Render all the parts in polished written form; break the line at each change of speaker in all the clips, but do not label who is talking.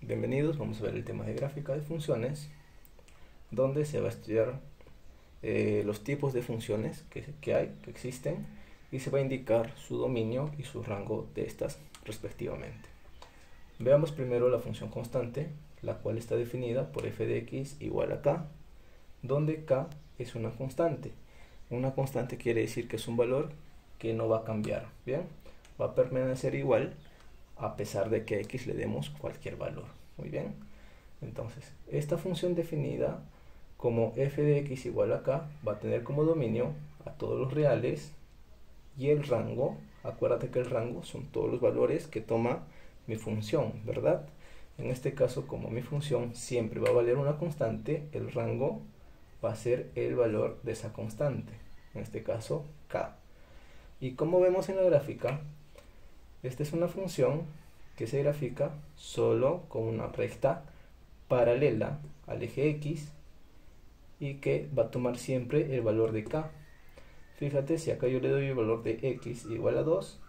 Bienvenidos, vamos a ver el tema de gráfica de funciones, donde se va a estudiar los tipos de funciones que existen, y se va a indicar su dominio y su rango de estas respectivamente. Veamos primero la función constante, la cual está definida por f de x igual a k, donde k es una constante. Una constante quiere decir que es un valor que no va a cambiar, ¿bien? Va a permanecer igual a pesar de que a x le demos cualquier valor. Muy bien, entonces esta función definida como f de x igual a k va a tener como dominio a todos los reales, y el rango, acuérdate que el rango son todos los valores que toma mi función, ¿verdad? En este caso, como mi función siempre va a valer una constante, el rango va a ser el valor de esa constante, en este caso k. Y como vemos en la gráfica, esta es una función que se grafica solo con una recta paralela al eje x y que va a tomar siempre el valor de k. Fíjate, si acá yo le doy el valor de x igual a 2,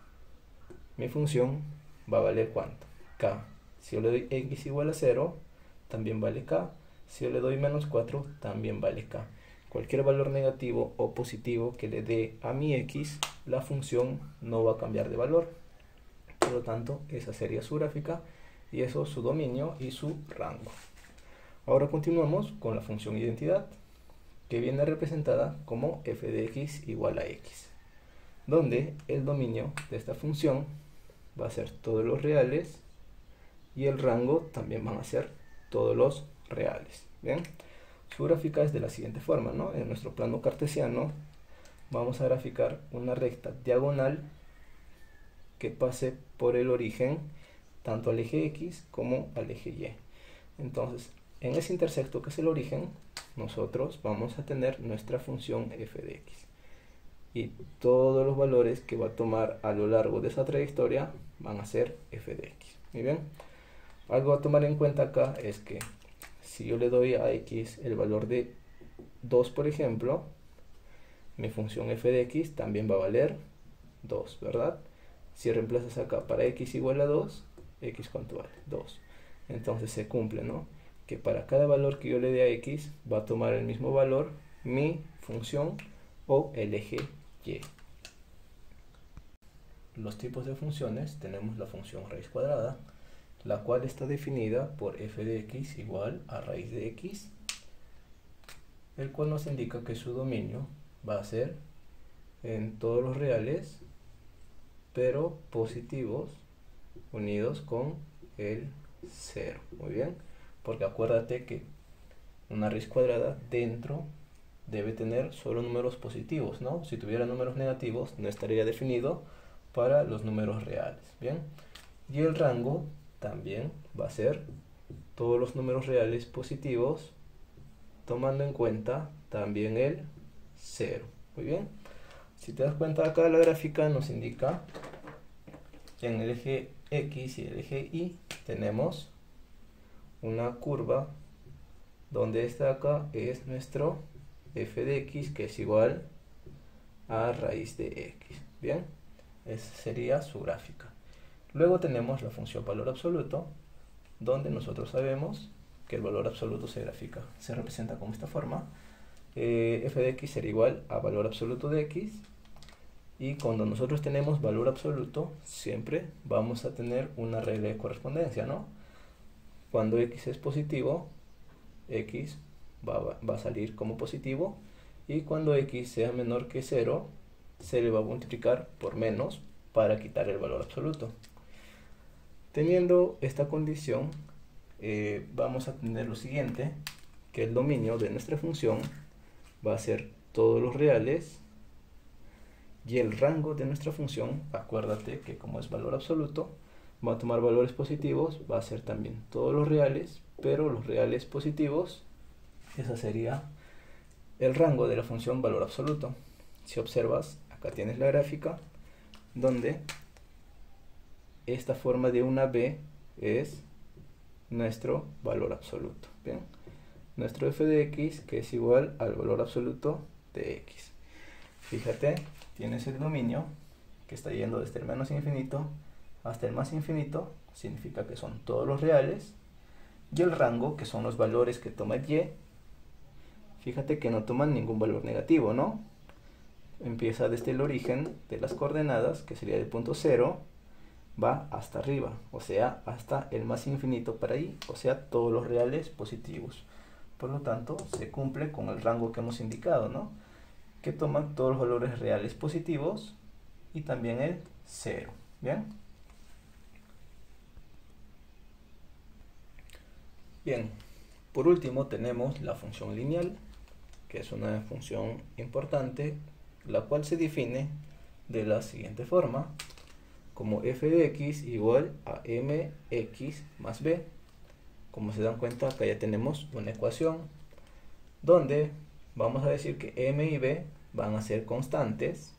mi función va a valer ¿cuánto? K. Si yo le doy x igual a 0, también vale k. Si yo le doy menos 4, también vale k. Cualquier valor negativo o positivo que le dé a mi x, la función no va a cambiar de valor. Por lo tanto, esa sería su gráfica, y eso su dominio y su rango. Ahora continuamos con la función identidad, que viene representada como f de x igual a x, donde el dominio de esta función va a ser todos los reales y el rango también van a ser todos los reales. Bien, su gráfica es de la siguiente forma, ¿no? En nuestro plano cartesiano vamos a graficar una recta diagonal que pase por el origen tanto al eje x como al eje y. Entonces, en ese intersecto que es el origen, nosotros vamos a tener nuestra función f de x, y todos los valores que va a tomar a lo largo de esa trayectoria van a ser f de x. Muy bien, algo a tomar en cuenta acá es que si yo le doy a x el valor de 2, por ejemplo, mi función f de x también va a valer 2, ¿verdad? Si reemplazas acá para x igual a 2, x ¿cuánto vale? 2. Entonces se cumple, ¿no? Que para cada valor que yo le dé a x, va a tomar el mismo valor mi función o el eje y. Los tipos de funciones: tenemos la función raíz cuadrada, la cual está definida por f de x igual a raíz de x, el cual nos indica que su dominio va a ser en todos los reales, pero positivos, unidos con el 0. Muy bien, porque acuérdate que una raíz cuadrada dentro debe tener solo números positivos, ¿no? Si tuviera números negativos, no estaría definido para los números reales. Bien, y el rango también va a ser todos los números reales positivos, tomando en cuenta también el 0. Muy bien, si te das cuenta, acá la gráfica nos indica que en el eje x y el eje y tenemos una curva donde esta de acá es nuestro f de x, que es igual a raíz de x. Bien, esa sería su gráfica. Luego tenemos la función valor absoluto, donde nosotros sabemos que el valor absoluto se representa como esta forma. F de x será igual a valor absoluto de x, y cuando nosotros tenemos valor absoluto siempre vamos a tener una regla de correspondencia, ¿no? Cuando x es positivo, x va a salir como positivo, y cuando x sea menor que 0 se le va a multiplicar por menos para quitar el valor absoluto. Teniendo esta condición, vamos a tener lo siguiente, que el dominio de nuestra función va a ser todos los reales, y el rango de nuestra función, acuérdate que como es valor absoluto, va a tomar valores positivos, va a ser también todos los reales, pero los reales positivos. Ese sería el rango de la función valor absoluto. Si observas, acá tienes la gráfica, donde esta forma de una B es nuestro valor absoluto. Bien, nuestro f de x, que es igual al valor absoluto de x. Fíjate, tienes el dominio que está yendo desde el menos infinito hasta el más infinito, significa que son todos los reales, Y el rango, que son los valores que toma y, fíjate que no toman ningún valor negativo, ¿no? Empieza desde el origen de las coordenadas, que sería el punto 0, va hasta arriba, o sea, hasta el más infinito para ahí, o sea, todos los reales positivos. Por lo tanto, se cumple con el rango que hemos indicado, ¿no? Que toman todos los valores reales positivos y también el 0, ¿bien? Bien, por último tenemos la función lineal, que es una función importante, la cual se define de la siguiente forma, como f de x igual a mx más b. Como se dan cuenta, acá ya tenemos una ecuación donde vamos a decir que m y b van a ser constantes,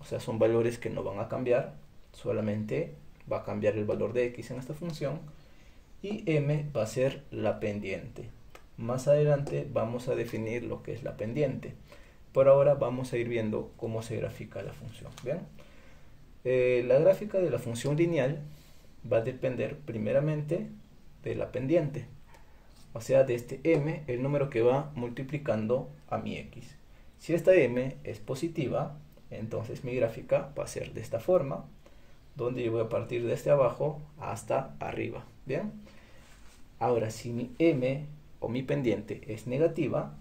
o sea, son valores que no van a cambiar, solamente va a cambiar el valor de x en esta función, y m va a ser la pendiente. Más adelante vamos a definir lo que es la pendiente. Por ahora vamos a ir viendo cómo se grafica la función. ¿Bien? La gráfica de la función lineal va a depender primeramente de la pendiente, o sea, de este m, el número que va multiplicando a mi x. Si esta m es positiva, entonces mi gráfica va a ser de esta forma, donde yo voy a partir desde abajo hasta arriba. ¿Bien? Ahora, si mi m o mi pendiente es negativa,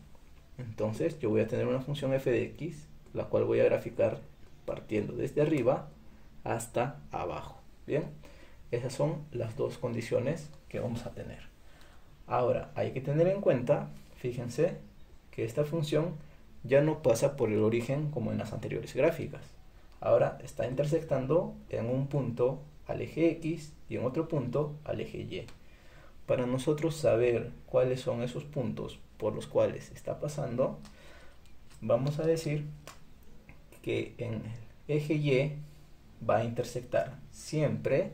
entonces yo voy a tener una función f de x, la cual voy a graficar partiendo desde arriba hasta abajo. Bien, esas son las dos condiciones que vamos a tener. Ahora, hay que tener en cuenta, fíjense, que esta función ya no pasa por el origen como en las anteriores gráficas. Ahora está intersectando en un punto al eje x y en otro punto al eje y. Para nosotros saber cuáles son esos puntos por los cuales está pasando, vamos a decir que en el eje y va a intersectar siempre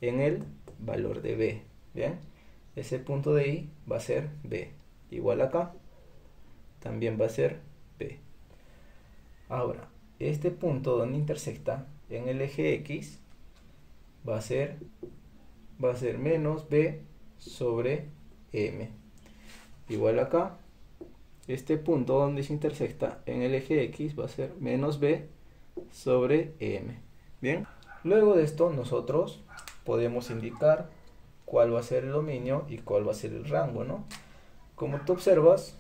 en el valor de b. ¿Bien? Ese punto de ahí va a ser b. Igual acá, también va a ser b. Ahora, este punto donde intersecta en el eje x va a ser menos b sobre m. Igual acá, este punto donde se intersecta en el eje x va a ser menos b sobre m. Bien, luego de esto nosotros podemos indicar cuál va a ser el dominio y cuál va a ser el rango, ¿no? Como tú observas,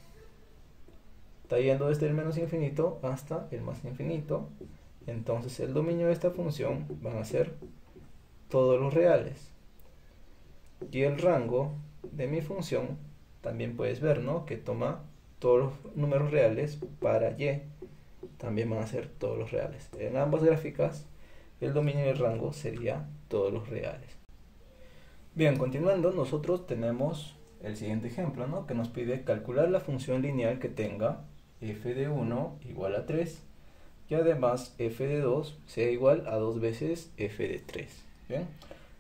está yendo desde el menos infinito hasta el más infinito. Entonces el dominio de esta función van a ser todos los reales. Y el rango de mi función también puedes ver, ¿no? Que toma todos los números reales para y. También van a ser todos los reales. En ambas gráficas el dominio y el rango sería todos los reales. Bien, continuando, nosotros tenemos el siguiente ejemplo, ¿no? Que nos pide calcular la función lineal que tenga f de 1 igual a 3 y además f de 2 sea igual a 2 veces f de 3. Bien,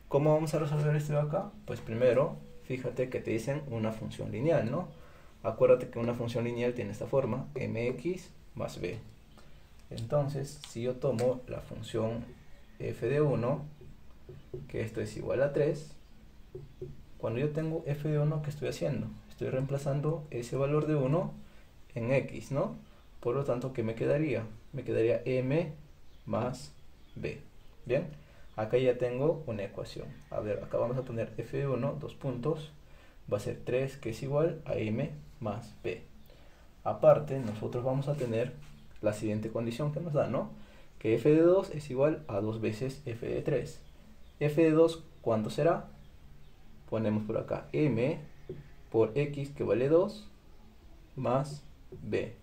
¿cómo vamos a resolver esto de acá? Pues primero, fíjate que te dicen una función lineal, ¿no? Acuérdate que una función lineal tiene esta forma, mx más b. Entonces, si yo tomo la función f de 1, que esto es igual a 3, cuando yo tengo f de 1, ¿qué estoy haciendo? Estoy reemplazando ese valor de 1 en x, ¿no? Por lo tanto, ¿qué me quedaría? Me quedaría m más b. Bien, acá ya tengo una ecuación. A ver, acá vamos a poner f de 1, dos puntos, va a ser 3, que es igual a m más b. Aparte, nosotros vamos a tener la siguiente condición que nos da, ¿no? Que f de 2 es igual a 2 veces f de 3. F de 2, ¿cuánto será? Ponemos por acá m por x, que vale 2, más b.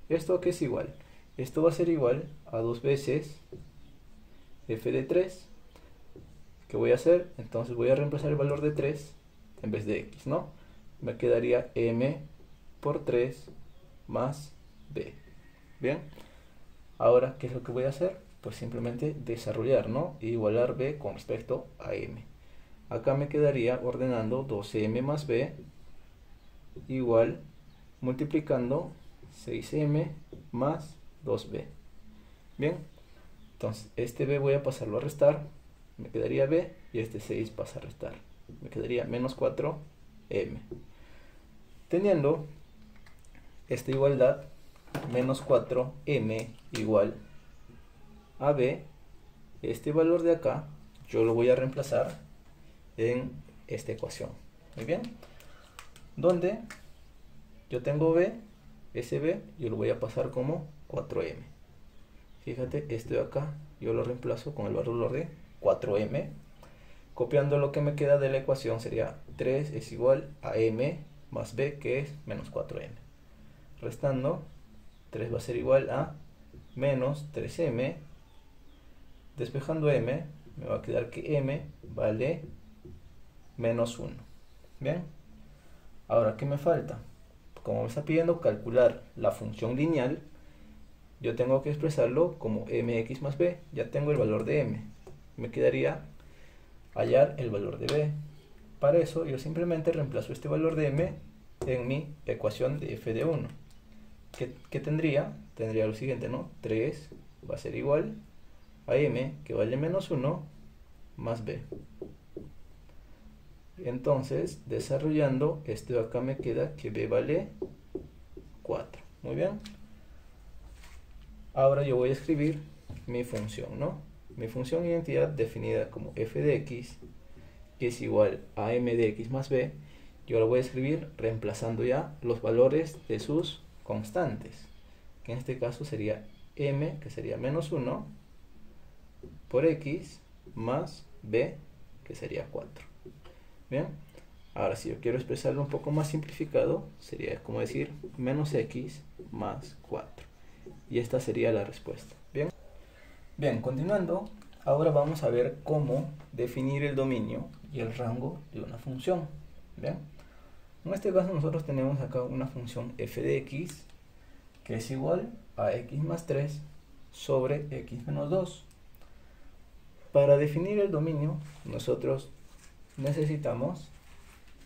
¿Esto qué es igual? Esto va a ser igual a 2 veces f de 3. ¿Qué voy a hacer? Entonces voy a reemplazar el valor de 3 en vez de x, ¿no? Me quedaría m por 3 más b. Bien, ahora, ¿qué es lo que voy a hacer? Pues simplemente desarrollar, ¿no? E igualar b con respecto a m. Acá me quedaría ordenando 2m más b igual multiplicando 6m más 2b. Bien, entonces este b voy a pasarlo a restar, me quedaría b y este 6 pasa a restar. me quedaría menos 4m. Teniendo esta igualdad, menos 4m igual a b, este valor de acá yo lo voy a reemplazar en esta ecuación. Muy bien, donde yo tengo b, ese b yo lo voy a pasar como 4m. Fíjate, esto de acá yo lo reemplazo con el valor de 4m. Copiando, lo que me queda de la ecuación sería 3 es igual a m más b, que es menos 4m. Restando, 3 va a ser igual a menos 3m. Despejando m, me va a quedar que m vale menos 1. Bien, ahora, ¿qué me falta? Como me está pidiendo calcular la función lineal, yo tengo que expresarlo como mx más b. Ya tengo el valor de m, me quedaría hallar el valor de b. Para eso yo simplemente reemplazo este valor de m en mi ecuación de f de 1. ¿Qué tendría? Tendría lo siguiente, ¿no? 3 va a ser igual a m, que vale menos 1, más b. Entonces, desarrollando esto de acá, me queda que b vale 4. Muy bien. Ahora yo voy a escribir mi función, ¿no? Mi función identidad definida como f de x es igual a m de x más b. Yo lo voy a escribir reemplazando ya los valores de sus constantes, que en este caso sería m, que sería menos 1, por x más b, que sería 4. Bien, ahora si yo quiero expresarlo un poco más simplificado, sería como decir menos x más 4. Y esta sería la respuesta. Bien, bien, continuando, ahora vamos a ver cómo definir el dominio y el rango de una función. Bien, en este caso nosotros tenemos acá una función f de x, que es igual a x más 3 sobre x menos 2. Para definir el dominio, nosotros necesitamos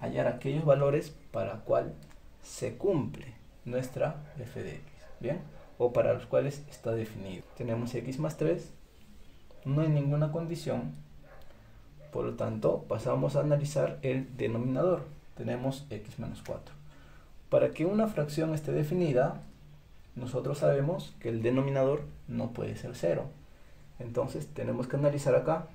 hallar aquellos valores para el cual se cumple nuestra f de x, ¿bien? O para los cuales está definido. Tenemos x más 3, no hay ninguna condición, por lo tanto pasamos a analizar el denominador. Tenemos x menos 4. Para que una fracción esté definida, nosotros sabemos que el denominador no puede ser 0. Entonces tenemos que analizar acá.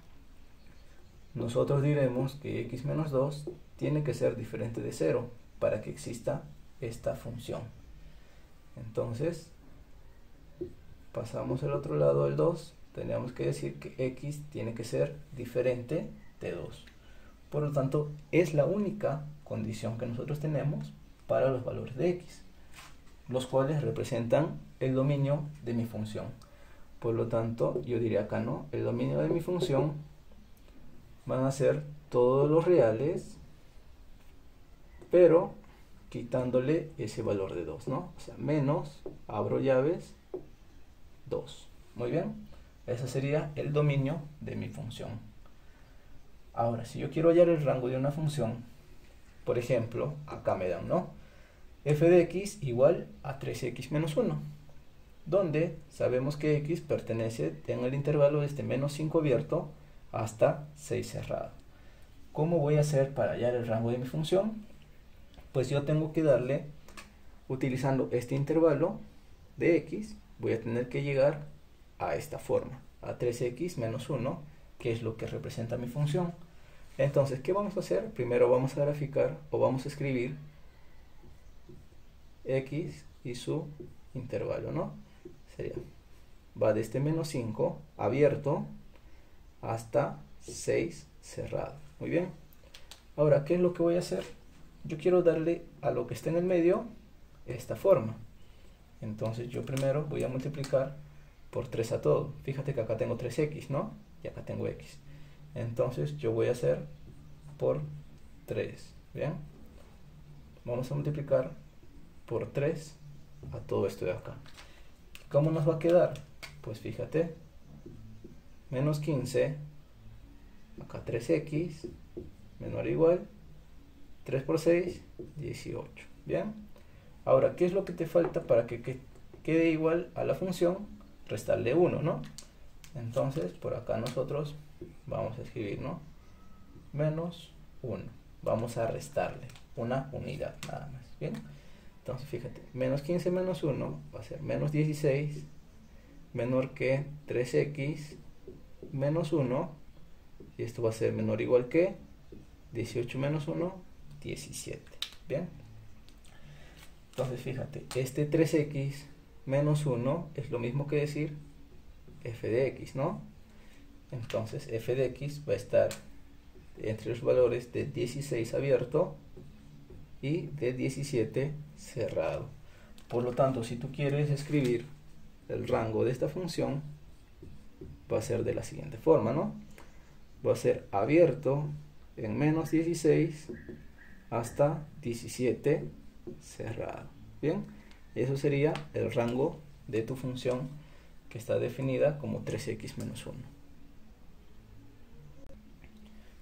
Nosotros diremos que x menos 2 tiene que ser diferente de 0 para que exista esta función. Entonces, pasamos al otro lado del 2, tenemos que decir que x tiene que ser diferente de 2. Por lo tanto, es la única condición que nosotros tenemos para los valores de x, los cuales representan el dominio de mi función. Por lo tanto, yo diría acá, ¿no? El dominio de mi función van a ser todos los reales, pero quitándole ese valor de 2, ¿no? O sea, menos, abro llaves, 2. Muy bien, ese sería el dominio de mi función. Ahora, si yo quiero hallar el rango de una función, por ejemplo, acá me dan, ¿no? F de x igual a 3x menos 1, donde sabemos que x pertenece en el intervalo desde menos 5 abierto hasta 6 cerrado. ¿Cómo voy a hacer para hallar el rango de mi función? Pues yo tengo que darle, utilizando este intervalo de x, voy a tener que llegar a esta forma, a 3x menos 1, que es lo que representa mi función. Entonces, ¿qué vamos a hacer? Primero vamos a graficar o vamos a escribir x y su intervalo, ¿no? Sería, va desde menos 5 abierto hasta 6 cerrado. Muy bien. Ahora, ¿qué es lo que voy a hacer? Yo quiero darle a lo que está en el medio esta forma. Entonces yo primero voy a multiplicar por 3 a todo. Fíjate que acá tengo 3x, ¿no? Y acá tengo x. Entonces yo voy a hacer por 3. ¿Bien? Vamos a multiplicar por 3 a todo esto de acá. ¿Cómo nos va a quedar? Pues fíjate, menos 15, acá 3x, menor o igual, 3 por 6, 18. ¿Bien? Ahora, ¿qué es lo que te falta para que quede igual a la función? Restarle 1, ¿no? Entonces, por acá nosotros vamos a escribir, ¿no? Menos 1. Vamos a restarle una unidad nada más. Bien, entonces fíjate, menos 15 menos 1 va a ser menos 16, menor que 3x menos 1, y esto va a ser menor o igual que 18 menos 1, 17. Bien, entonces fíjate, este 3x menos 1 es lo mismo que decir f de x, ¿no? Entonces f de x va a estar entre los valores de 16 abierto y de 17 cerrado. Por lo tanto, si tú quieres escribir el rango de esta función, va a ser de la siguiente forma, ¿no? Va a ser abierto en menos 16 hasta 17 cerrado. Bien, eso sería el rango de tu función que está definida como 3x menos 1.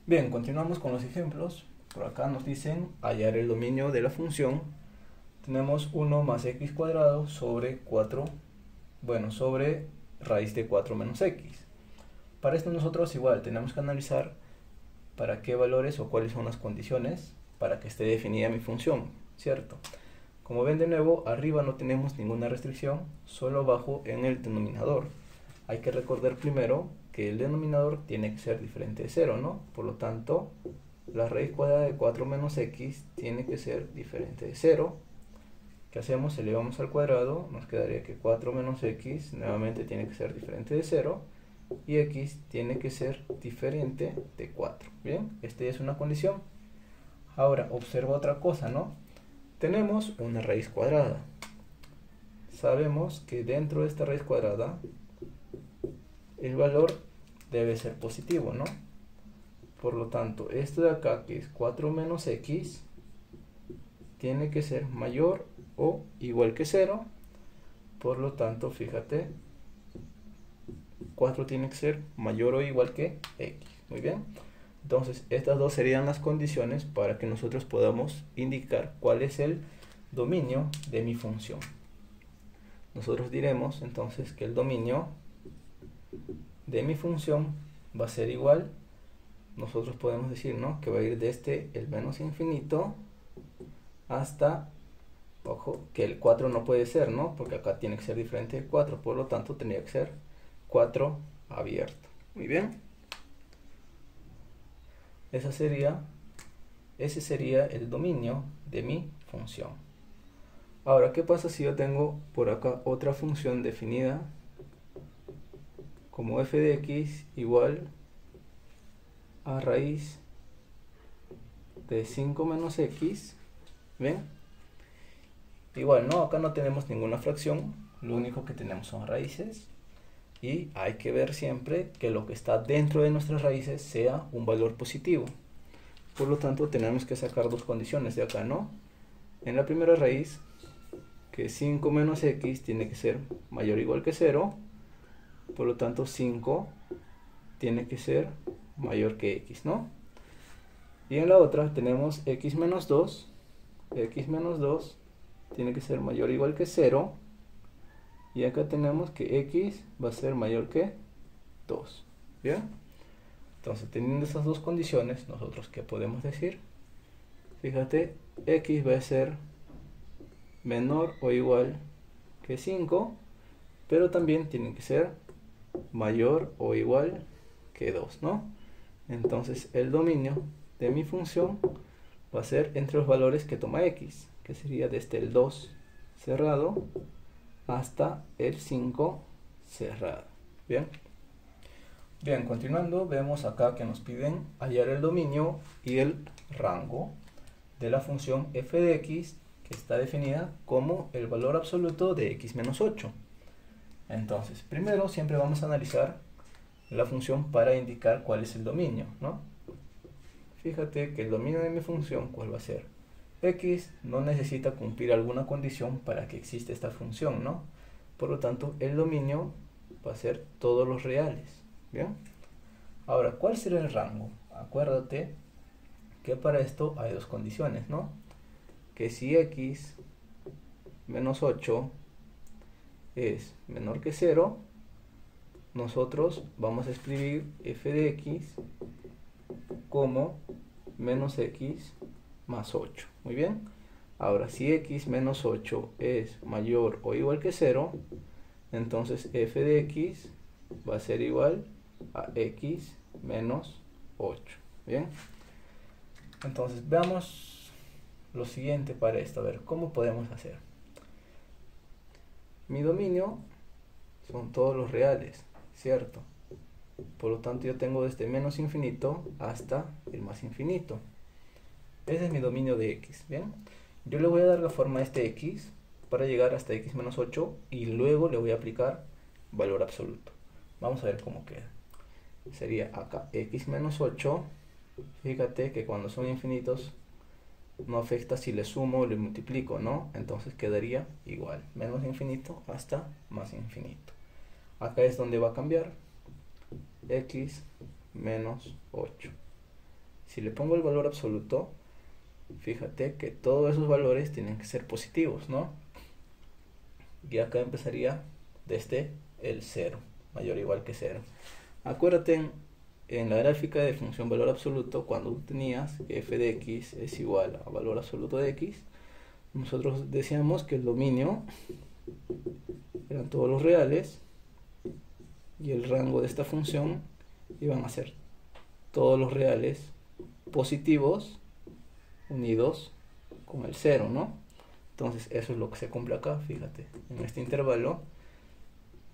Bien, continuamos con los ejemplos. Por acá nos dicen hallar el dominio de la función. Tenemos 1 más x cuadrado sobre 4, sobre raíz de 4 menos x. Para esto nosotros igual tenemos que analizar para qué valores o cuáles son las condiciones para que esté definida mi función, ¿cierto? Como ven de nuevo, arriba no tenemos ninguna restricción, solo abajo en el denominador. Hay que recordar primero que el denominador tiene que ser diferente de 0, ¿no? Por lo tanto, la raíz cuadrada de 4 menos x tiene que ser diferente de 0. ¿Qué hacemos? Elevamos al cuadrado, nos quedaría que 4 menos x nuevamente tiene que ser diferente de 0. Y x tiene que ser diferente de 4. Bien, esta es una condición. Ahora, observa otra cosa, ¿no? Tenemos una raíz cuadrada. Sabemos que dentro de esta raíz cuadrada el valor debe ser positivo, ¿no? Por lo tanto, esto de acá, que es 4 menos x, tiene que ser mayor o igual que 0. Por lo tanto, fíjate, 4 tiene que ser mayor o igual que x. Muy bien. Entonces, estas dos serían las condiciones para que nosotros podamos indicar cuál es el dominio de mi función. Nosotros diremos entonces que el dominio de mi función va a ser igual. Nosotros podemos decir, ¿no?, que va a ir desde el menos infinito hasta, ojo, que el 4 no puede ser, ¿no?, porque acá tiene que ser diferente de 4, por lo tanto tendría que ser 4 abierto. Muy bien. Ese sería el dominio de mi función. Ahora, ¿qué pasa si yo tengo por acá otra función definida como f de x igual a raíz de 5 menos x? ¿Ven? Igual, ¿no? Acá no tenemos ninguna fracción, lo único que tenemos son raíces. Y hay que ver siempre que lo que está dentro de nuestras raíces sea un valor positivo. Por lo tanto, tenemos que sacar dos condiciones de acá, ¿no? En la primera raíz, que 5 menos x tiene que ser mayor o igual que 0. Por lo tanto, 5 tiene que ser mayor que x, ¿no? Y en la otra tenemos x menos 2. X menos 2 tiene que ser mayor o igual que 0. Y acá tenemos que x va a ser mayor que 2. ¿Bien? Entonces, teniendo esas dos condiciones, nosotros, ¿qué podemos decir? Fíjate, x va a ser menor o igual que 5, pero también tiene que ser mayor o igual que 2, ¿no? Entonces, el dominio de mi función va a ser entre los valores que toma x, que sería desde el 2 cerrado hasta el 5 cerrado. Bien. Bien, continuando, vemos acá que nos piden hallar el dominio y el rango de la función f de x, que está definida como el valor absoluto de x menos 8. Entonces, primero siempre vamos a analizar la función para indicar cuál es el dominio, ¿no? Fíjate que el dominio de mi función, ¿cuál va a ser? X no necesita cumplir alguna condición para que exista esta función, ¿no? Por lo tanto, el dominio va a ser todos los reales. ¿Bien? Ahora, ¿cuál será el rango? Acuérdate que para esto hay dos condiciones, ¿no? Que si x menos 8 es menor que 0, nosotros vamos a escribir f de x como menos x más 8. Muy bien. Ahora, si x menos 8 es mayor o igual que 0, entonces f de x va a ser igual a x menos 8. Bien. Entonces, veamos lo siguiente para esto. A ver, ¿cómo podemos hacer? Mi dominio son todos los reales, ¿cierto? Por lo tanto, yo tengo desde menos infinito hasta el más infinito. Ese es mi dominio de x, ¿bien? Yo le voy a dar la forma a este x para llegar hasta x menos 8 y luego le voy a aplicar valor absoluto. Vamos a ver cómo queda. Sería acá x menos 8. Fíjate que cuando son infinitos no afecta si le sumo o le multiplico, ¿no? Entonces quedaría igual, menos infinito hasta más infinito. Acá es donde va a cambiar x menos 8. Si le pongo el valor absoluto, fíjate que todos esos valores tienen que ser positivos, ¿no? Y acá empezaría desde el 0, mayor o igual que 0. Acuérdate en la gráfica de función valor absoluto, cuando tenías que f de x es igual a valor absoluto de x, nosotros decíamos que el dominio eran todos los reales y el rango de esta función iban a ser todos los reales positivos unidos con el 0, ¿no? Entonces eso es lo que se cumple acá, fíjate. En este intervalo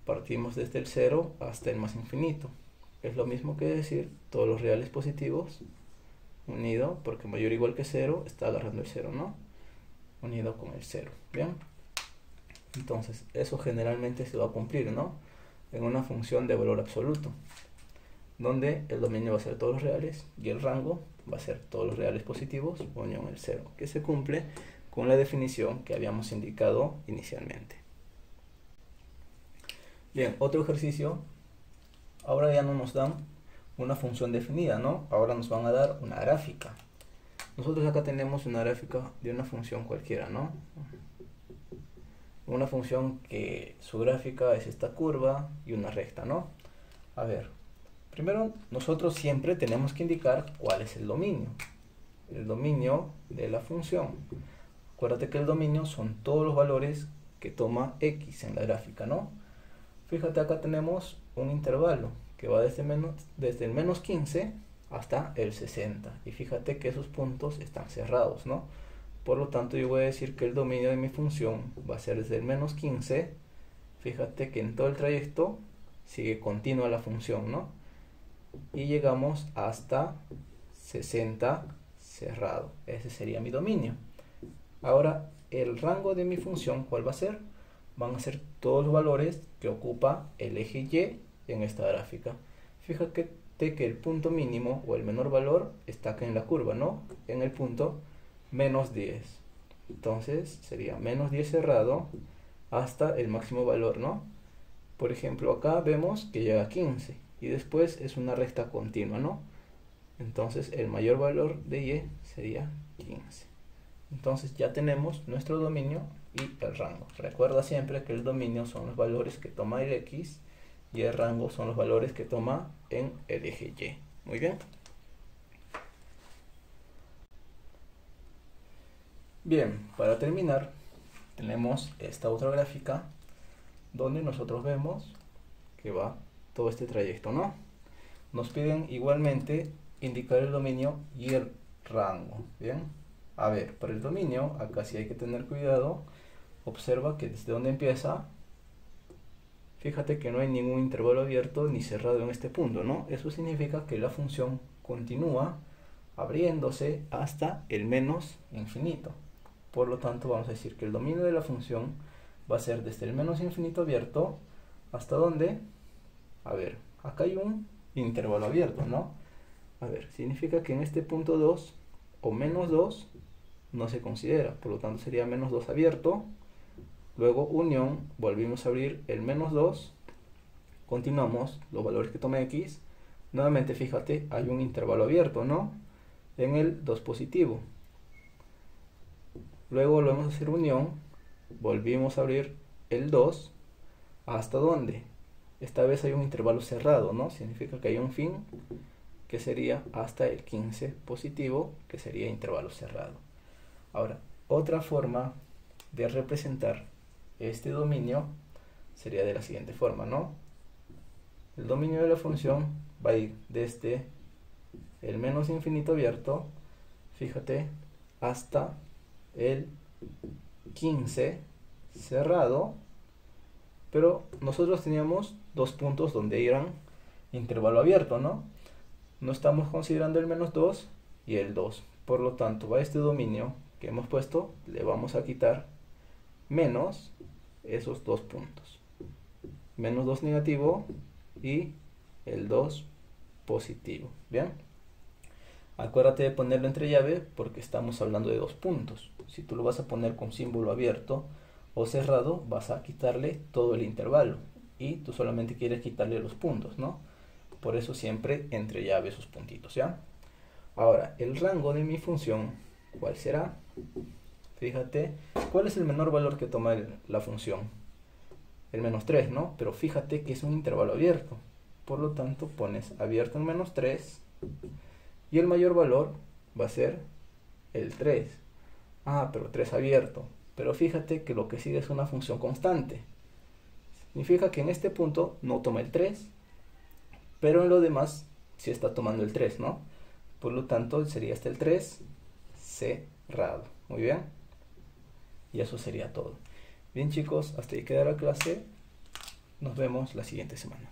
partimos desde el 0 hasta el más infinito. Es lo mismo que decir todos los reales positivos unido, porque mayor o igual que 0 está agarrando el 0, ¿no? Unido con el 0, ¿bien? Entonces eso generalmente se va a cumplir, ¿no? En una función de valor absoluto, donde el dominio va a ser todos los reales y el rango va a ser todos los reales positivos unión el 0, que se cumple con la definición que habíamos indicado inicialmente. Bien, otro ejercicio. Ahora ya no nos dan una función definida, ¿no? Ahora nos van a dar una gráfica. Nosotros acá tenemos una gráfica de una función cualquiera, ¿no? Una función que su gráfica es esta curva y una recta, ¿no? A ver, primero nosotros siempre tenemos que indicar cuál es el dominio. El dominio de la función. Acuérdate que el dominio son todos los valores que toma x en la gráfica, ¿no? Fíjate, acá tenemos un intervalo que va desde el menos 15 hasta el 60. Y fíjate que esos puntos están cerrados, ¿no? Por lo tanto, yo voy a decir que el dominio de mi función va a ser desde el menos 15. Fíjate que en todo el trayecto sigue continua la función, ¿no? Y llegamos hasta 60 cerrado. Ese sería mi dominio. Ahora, el rango de mi función, ¿cuál va a ser? Van a ser todos los valores que ocupa el eje Y en esta gráfica. Fíjate que el punto mínimo o el menor valor está acá en la curva, ¿no? En el punto menos 10. Entonces sería menos 10 cerrado hasta el máximo valor, ¿no? Por ejemplo, acá vemos que llega a 15 y después es una recta continua, ¿no? Entonces el mayor valor de Y sería 15. Entonces ya tenemos nuestro dominio y el rango. Recuerda siempre que el dominio son los valores que toma el X y el rango son los valores que toma en el eje Y. Muy bien. Bien, para terminar, tenemos esta otra gráfica donde nosotros vemos que va todo este trayecto, ¿no? Nos piden igualmente indicar el dominio y el rango, ¿bien? A ver, para el dominio, acá sí hay que tener cuidado. Observa que desde donde empieza, fíjate que no hay ningún intervalo abierto ni cerrado en este punto, ¿no? Eso significa que la función continúa abriéndose hasta el menos infinito. Por lo tanto, vamos a decir que el dominio de la función va a ser desde el menos infinito abierto hasta donde, a ver, acá hay un intervalo abierto, ¿no? A ver, significa que en este punto 2 o menos 2 no se considera, por lo tanto sería menos 2 abierto, luego unión, volvimos a abrir el menos 2, continuamos los valores que toma x, nuevamente fíjate, hay un intervalo abierto, ¿no? En el 2 positivo, luego volvemos a hacer unión, volvimos a abrir el 2, ¿hasta dónde? Esta vez hay un intervalo cerrado, ¿no? Significa que hay un fin que sería hasta el 15 positivo, que sería intervalo cerrado. Ahora, otra forma de representar este dominio sería de la siguiente forma, ¿no? El dominio de la función va a ir desde el menos infinito abierto, fíjate, hasta el 15 cerrado, pero nosotros teníamos dos puntos donde eran intervalo abierto, ¿no? No estamos considerando el menos 2 y el 2. Por lo tanto, a este dominio que hemos puesto le vamos a quitar menos esos dos puntos. Menos 2 negativo y el 2 positivo. ¿Bien? Acuérdate de ponerlo entre llave porque estamos hablando de dos puntos. Si tú lo vas a poner con símbolo abierto o cerrado, vas a quitarle todo el intervalo. Y tú solamente quieres quitarle los puntos, ¿no? Por eso siempre entre llave esos puntitos, ¿ya? Ahora, el rango de mi función, ¿cuál será? Fíjate, ¿cuál es el menor valor que toma la función? El menos 3, ¿no? Pero fíjate que es un intervalo abierto. Por lo tanto, pones abierto en menos 3 y el mayor valor va a ser el 3. Ah, pero 3 abierto. Pero fíjate que lo que sigue es una función constante. Significa que en este punto no toma el 3, pero en lo demás sí está tomando el 3, ¿no? Por lo tanto, sería hasta el 3 cerrado. Muy bien. Y eso sería todo. Bien, chicos, hasta ahí queda la clase. Nos vemos la siguiente semana.